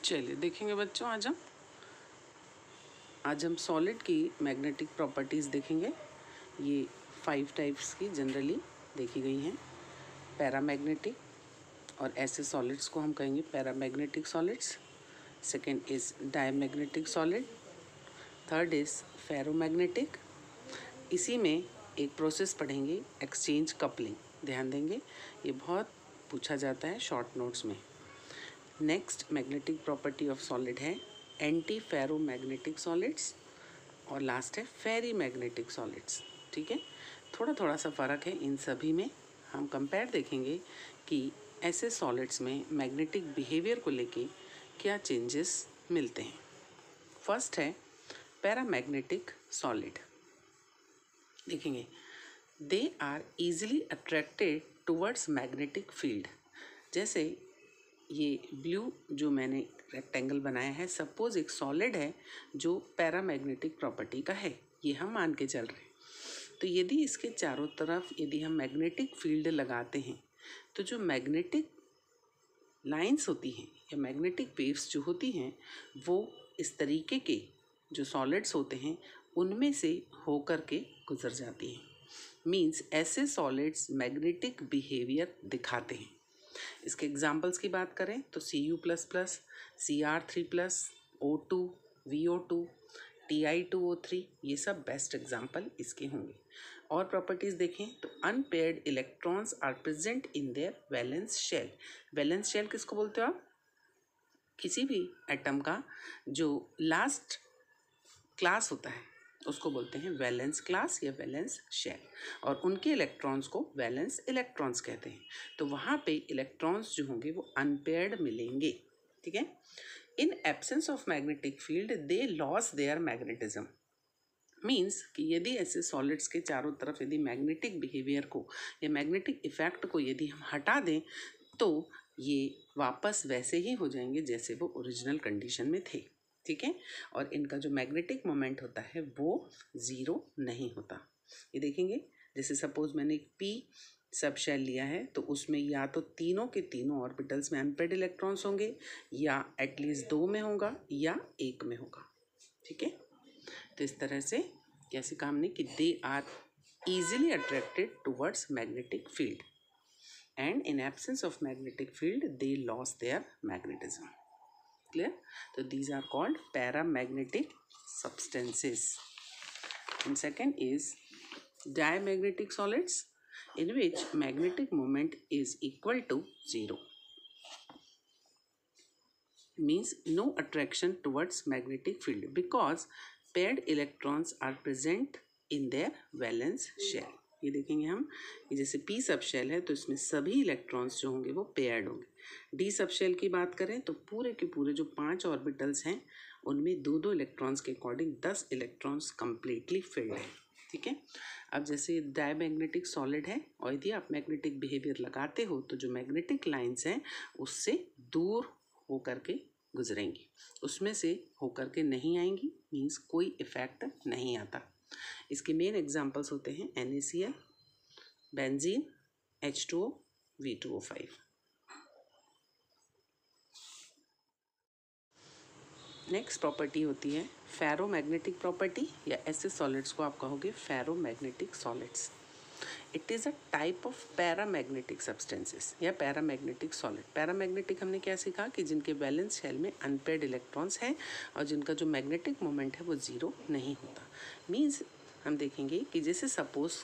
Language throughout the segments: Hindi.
चलिए देखेंगे बच्चों, आज हम सॉलिड की मैग्नेटिक प्रॉपर्टीज़ देखेंगे। ये 5 टाइप्स की जनरली देखी गई हैं। पैरामैग्नेटिक, और ऐसे सॉलिड्स को हम कहेंगे paramagnetic solids. Second is diamagnetic solid. Third is ferromagnetic. इसी में एक प्रोसेस पढ़ेंगे, एक्सचेंज कपलिंग। ध्यान देंगे, ये बहुत पूछा जाता है शॉर्ट नोट्स में। Next magnetic property of solid है एंटी फेरोमैग्नेटिक सॉलिड्स, और लास्ट है फेरी मैग्नेटिक सॉलिड्स। ठीक है, थोड़ा थोड़ा सा फ़र्क है इन सभी में। हम कंपेयर देखेंगे कि ऐसे सॉलिड्स में मैग्नेटिक बिहेवियर को लेके क्या चेंजेस मिलते हैं। फर्स्ट है पैरामैग्नेटिक सॉलिड। देखेंगे, they are easily attracted towards magnetic field. जैसे ये ब्लू जो मैंने रेक्टेंगल बनाया है, सपोज एक सॉलिड है जो पैरामैग्नेटिक प्रॉपर्टी का है, ये हम मान के चल रहे हैं। तो यदि इसके चारों तरफ यदि हम मैग्नेटिक फील्ड लगाते हैं तो जो मैग्नेटिक लाइंस होती हैं या मैग्नेटिक वेव्स जो होती हैं वो इस तरीके के जो सॉलिड्स होते हैं उनमें से होकर के गुजर जाती हैं। मीन्स ऐसे सॉलिड्स मैग्नेटिक बिहेवियर दिखाते हैं। इसके एग्जाम्पल्स की बात करें तो Cu++, Cr3+, O2, VO2, Ti2O3, ये सब बेस्ट एग्जाम्पल इसके होंगे। और प्रॉपर्टीज़ देखें तो unpaired electrons are present in their valence shell. Valence shell किसको बोलते हो आप? किसी भी एटम का जो लास्ट क्लास होता है उसको बोलते हैं वैलेंस क्लास या वैलेंस शेल, और उनके इलेक्ट्रॉन्स को वैलेंस इलेक्ट्रॉन्स कहते हैं। तो वहाँ पे इलेक्ट्रॉन्स जो होंगे वो अनपेयर्ड मिलेंगे। ठीक है, in absence of magnetic field they loss their magnetism. Means कि यदि ऐसे सॉलिड्स के चारों तरफ यदि मैग्नेटिक बिहेवियर को या मैग्नेटिक इफेक्ट को यदि हम हटा दें तो ये वापस वैसे ही हो जाएंगे जैसे वो ओरिजिनल कंडीशन में थे। ठीक है, और इनका जो मैग्नेटिक मोमेंट होता है वो ज़ीरो नहीं होता। ये देखेंगे, जैसे सपोज मैंने एक पी सब शेल लिया है तो उसमें या तो तीनों के तीनों ऑर्बिटल्स में अनपेयर्ड इलेक्ट्रॉन्स होंगे, या एटलीस्ट 2 में होगा, या 1 में होगा। ठीक है, तो इस तरह से कैसे काम नहीं कि they are easily attracted towards magnetic field and in absence of magnetic field they lost their magnetism. Clear? So these are called paramagnetic substances. And second is diamagnetic solids, in which magnetic moment is equal to 0. Means no attraction towards magnetic field because paired electrons are present in their valence shell. ये देखेंगे हम, ये जैसे p सब शेल है तो इसमें सभी इलेक्ट्रॉन्स जो होंगे वो पेयर्ड होंगे। d सब शेल की बात करें तो पूरे के पूरे जो 5 ऑर्बिटल्स हैं उनमें 2-2 इलेक्ट्रॉन्स के अकॉर्डिंग 10 इलेक्ट्रॉन्स कम्प्लीटली फिल्ड है। ठीक है, अब जैसे डायमैग्नेटिक सॉलिड है और यदि आप मैग्नेटिक बिहेवियर लगाते हो तो जो मैग्नेटिक लाइन्स हैं उससे दूर हो करके गुजरेंगी, उसमें से होकर के नहीं आएंगी। मीन्स कोई इफेक्ट नहीं आता। इसके मेन एग्जांपल्स होते हैं NaCl, benzene, H2O, V2O5। Next property होती है फेरोमैग्नेटिक प्रॉपर्टी, या ऐसे सॉलिड्स को आप कहोगे ferromagnetic solids. It is a type of paramagnetic substances या पैरामैग्नेटिक सॉलिड। पैरामैग्नेटिक हमने क्या सीखा कि जिनके वैलेंस शेल में अनपेयर्ड इलेक्ट्रॉन्स हैं और जिनका जो मैग्नेटिक मोमेंट है वो ज़ीरो नहीं होता। मीन्स हम देखेंगे कि जैसे सपोज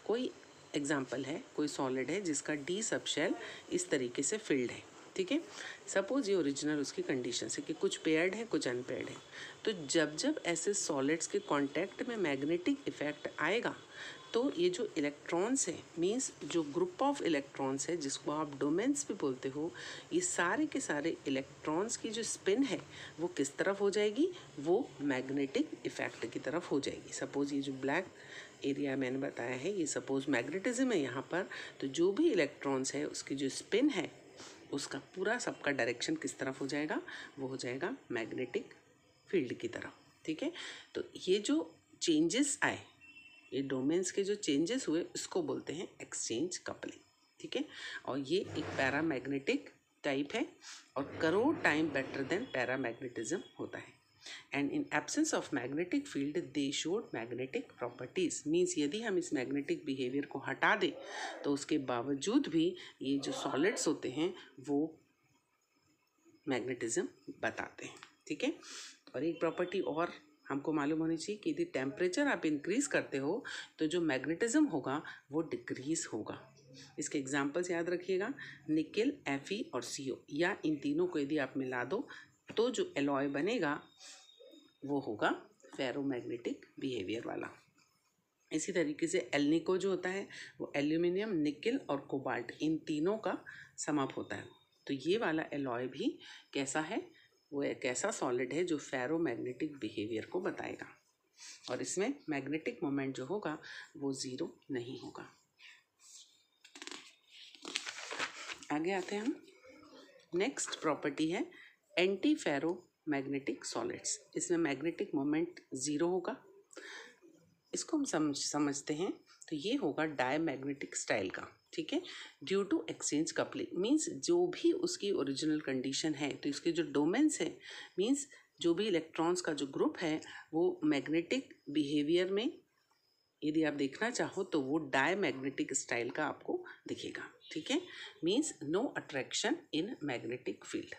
कोई एग्जांपल है, कोई सॉलिड है जिसका D सब शेल इस तरीके से फिल्ड है। ठीक है, सपोज ये ओरिजिनल उसकी कंडीशन है कि कुछ पेयर्ड है कुछ अनपेयर्ड है। तो जब जब ऐसे सॉलिड्स के कांटेक्ट में मैग्नेटिक इफेक्ट आएगा तो ये जो इलेक्ट्रॉन्स हैं, मींस जो ग्रुप ऑफ इलेक्ट्रॉन्स है जिसको आप डोमेन्स भी बोलते हो, ये सारे के सारे इलेक्ट्रॉन्स की जो स्पिन है वो किस तरफ हो जाएगी? वो मैग्नेटिक इफेक्ट की तरफ हो जाएगी। सपोज ये जो ब्लैक एरिया मैंने बताया है ये सपोज मैग्नेटिज्म है यहाँ पर, तो जो भी इलेक्ट्रॉन्स है उसकी जो स्पिन है उसका पूरा सबका डायरेक्शन किस तरफ हो जाएगा? वो हो जाएगा मैग्नेटिक फील्ड की तरफ। ठीक है, तो ये जो चेंजेस आए, ये डोमेन्स के जो चेंजेस हुए इसको बोलते हैं एक्सचेंज कपलिंग। ठीक है, और ये एक पैरामैग्नेटिक टाइप है और crore time better than paramagnetism होता है। And in absence of magnetic field they showed magnetic properties, means यदि हम इस मैग्नेटिक बिहेवियर को हटा दें तो उसके बावजूद भी ये जो सॉलिड्स होते हैं वो मैग्नेटिज्म बताते हैं। ठीक है, और एक प्रॉपर्टी और हमको मालूम होनी चाहिए कि यदि टेम्परेचर आप इंक्रीज करते हो तो जो मैग्नेटिज्म होगा वो डिक्रीज होगा। इसके एग्जांपल्स याद रखिएगा, निकेल, Fe और CO, या इन तीनों को यदि आप मिला दो तो जो एलॉय बनेगा वो होगा फेरोमैग्नेटिक बिहेवियर वाला। इसी तरीके से एल्निको जो होता है वो एल्यूमिनियम, निकेल और कोबाल्ट इन तीनों का समअप होता है। तो ये वाला एलॉय भी कैसा है, वो एक ऐसा सॉलिड है जो फेरोमैग्नेटिक बिहेवियर को बताएगा और इसमें मैग्नेटिक मोमेंट जो होगा वो ज़ीरो नहीं होगा। आगे आते हैं हम। नेक्स्ट प्रॉपर्टी है एंटी फेरोमैग्नेटिक सॉलिड्स। इसमें मैग्नेटिक मोमेंट ज़ीरो होगा। इसको हम समझते हैं तो ये होगा डायमैग्नेटिक स्टाइल का। ठीक है, due to exchange coupling, means जो भी उसकी ओरिजिनल कंडीशन है तो इसके जो डोमेन्स है, मीन्स जो भी इलेक्ट्रॉन्स का जो ग्रुप है वो मैग्नेटिक बिहेवियर में यदि आप देखना चाहो तो वो डायमैग्नेटिक स्टाइल का आपको दिखेगा। ठीक है, means no attraction in magnetic field.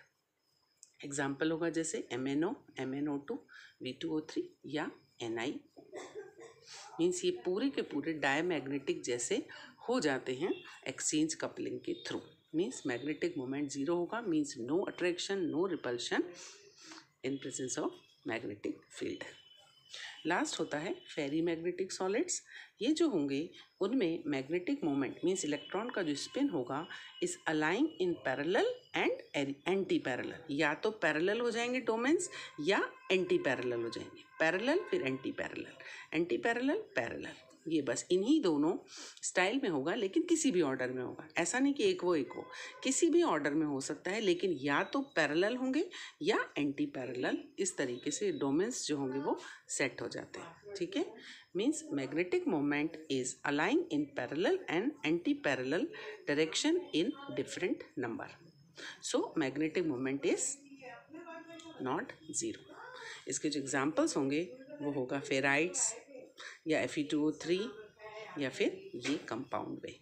Example होगा जैसे MnO, MnO2, V2O3 या Ni, मीन्स ये पूरे के पूरे डायमैग्नेटिक जैसे हो जाते हैं एक्सचेंज कपलिंग के through. Means magnetic moment zero होगा, means no attraction, no repulsion in presence of magnetic field. Last होता है फेरी मैग्नेटिक सॉलिड्स। ये जो होंगे उनमें मैग्नेटिक मोमेंट मीन्स इलेक्ट्रॉन का जो स्पिन होगा is aligning in parallel and anti parallel, या तो पैरेलल हो जाएंगे डोमेन्स या एंटी पैरेलल हो जाएंगे। पैरेलल फिर anti parallel, anti parallel, parallel, ये बस इन्हीं दोनों स्टाइल में होगा, लेकिन किसी भी ऑर्डर में होगा। ऐसा नहीं कि एक वो किसी भी ऑर्डर में हो सकता है, लेकिन या तो पैरेलल होंगे या एंटी पैरेलल। इस तरीके से डोमेन्स जो होंगे वो सेट हो जाते हैं। ठीक है, means magnetic moment is aligning in parallel and anti parallel direction in different number. So magnetic moment is not zero. इसके जो एग्जाम्पल्स होंगे वो होगा फेराइड्स या Fe2O3 या फिर ये कंपाउंड वे।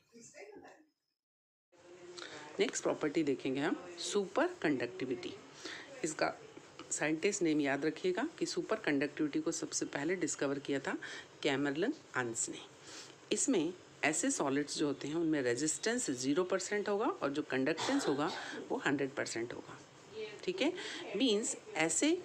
नेक्स्ट प्रॉपर्टी देखेंगे हम सुपर कंडक्टिविटी। इसका साइंटिस्ट नेम याद रखिएगा कि सुपर कंडक्टिविटी को सबसे पहले डिस्कवर किया था कैमरलन अंस ने। इसमें ऐसे सॉलिड्स जो होते हैं उनमें रेजिस्टेंस 0% होगा और जो कंडक्टेंस होगा वो 100% होगा। ठीक है, मीन्स ऐसे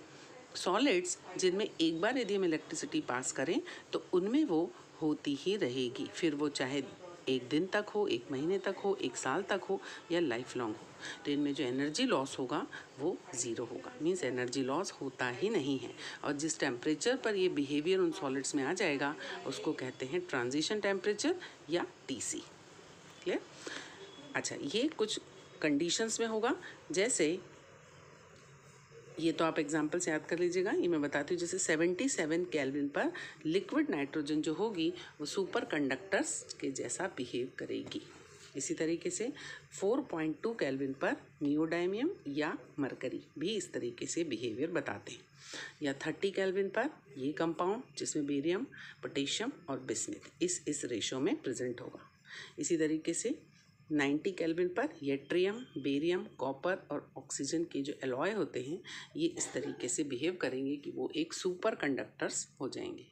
सॉलिड्स जिनमें एक बार यदि हम इलेक्ट्रिसिटी पास करें तो उनमें वो होती ही रहेगी, फिर वो चाहे एक दिन तक हो, एक महीने तक हो, एक साल तक हो या लाइफ लॉन्ग हो, तो इनमें जो एनर्जी लॉस होगा वो ज़ीरो होगा। मीन्स एनर्जी लॉस होता ही नहीं है। और जिस टेम्परेचर पर ये बिहेवियर उन सॉलिड्स में आ जाएगा उसको कहते हैं ट्रांजिशन टेम्परेचर या TC। क्लियर? अच्छा, ये कुछ कंडीशंस में होगा, जैसे ये तो आप एग्जाम्पल से याद कर लीजिएगा। ये मैं बताती हूँ, जैसे 77 केल्विन पर लिक्विड नाइट्रोजन जो होगी वो सुपर कंडक्टर्स के जैसा बिहेव करेगी। इसी तरीके से 4.2 केल्विन पर नियोडाइमियम या मरकरी भी इस तरीके से बिहेवियर बताते हैं। या 30 केल्विन पर ये कंपाउंड जिसमें बेरियम, पोटेशियम और बिस्मिथ इस रेशो में प्रेजेंट होगा। इसी तरीके से 90 केल्विन पर येट्रियम, बेरियम, कॉपर और ऑक्सीजन के जो एलॉय होते हैं ये इस तरीके से बिहेव करेंगे कि वो एक सुपर कंडक्टर्स हो जाएंगे।